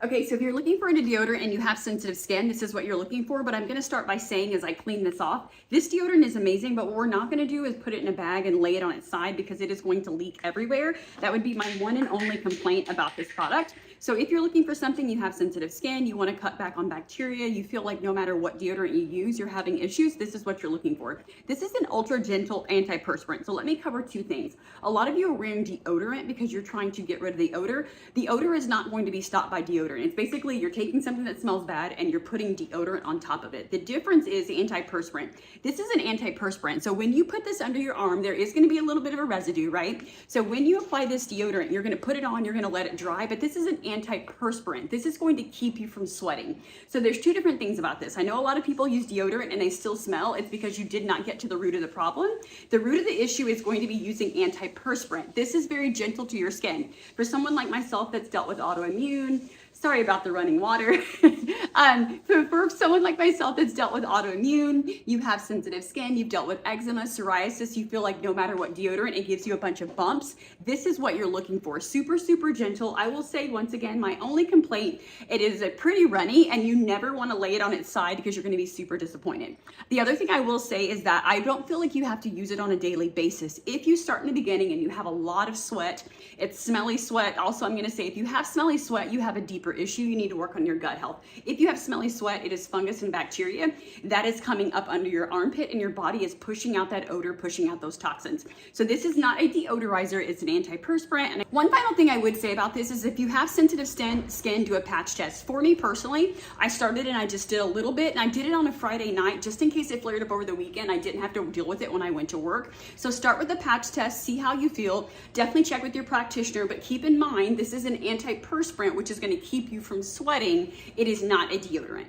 Okay, so if you're looking for a deodorant and you have sensitive skin, this is what you're looking for, but I'm gonna start by saying as I clean this off, this deodorant is amazing, but what we're not gonna do is put it in a bag and lay it on its side because it is going to leak everywhere. That would be my one and only complaint about this product. So if you're looking for something, you have sensitive skin, you wanna cut back on bacteria, you feel like no matter what deodorant you use, you're having issues, this is what you're looking for. This is an ultra gentle antiperspirant. So let me cover two things. A lot of you are wearing deodorant because you're trying to get rid of the odor. The odor is not going to be stopped by deodorant. It's basically you're taking something that smells bad and you're putting deodorant on top of it. The difference is antiperspirant. This is an antiperspirant. So when you put this under your arm, there is going to be a little bit of a residue, right? So when you apply this deodorant, you're going to put it on, you're going to let it dry, but this is an antiperspirant. This is going to keep you from sweating. So there's two different things about this. I know a lot of people use deodorant and they still smell. It's because you did not get to the root of the problem. The root of the issue is going to be using antiperspirant. This is very gentle to your skin. For someone like myself that's dealt with autoimmune, sorry about the running water. For someone like myself that's dealt with autoimmune, you have sensitive skin, you've dealt with eczema, psoriasis, you feel like no matter what deodorant, it gives you a bunch of bumps. This is what you're looking for. Super, super gentle. I will say once again, my only complaint, it is a pretty runny and you never want to lay it on its side because you're going to be super disappointed. The other thing I will say is that I don't feel like you have to use it on a daily basis. If you start in the beginning and you have a lot of sweat, it's smelly sweat. Also, I'm going to say if you have smelly sweat, you have a deeper issue. You need to work on your gut health. If you have smelly sweat, it is fungus and bacteria that is coming up under your armpit and your body is pushing out that odor, pushing out those toxins. So this is not a deodorizer, it's an antiperspirant. And one final thing I would say about this is if you have sensitive skin, do a patch test. For me personally, I started and I just did a little bit and I did it on a Friday night just in case it flared up over the weekend. I didn't have to deal with it when I went to work. So start with the patch test, see how you feel. Definitely check with your practitioner, but keep in mind, this is an antiperspirant, which is going to keep you from sweating. It is not a deodorant.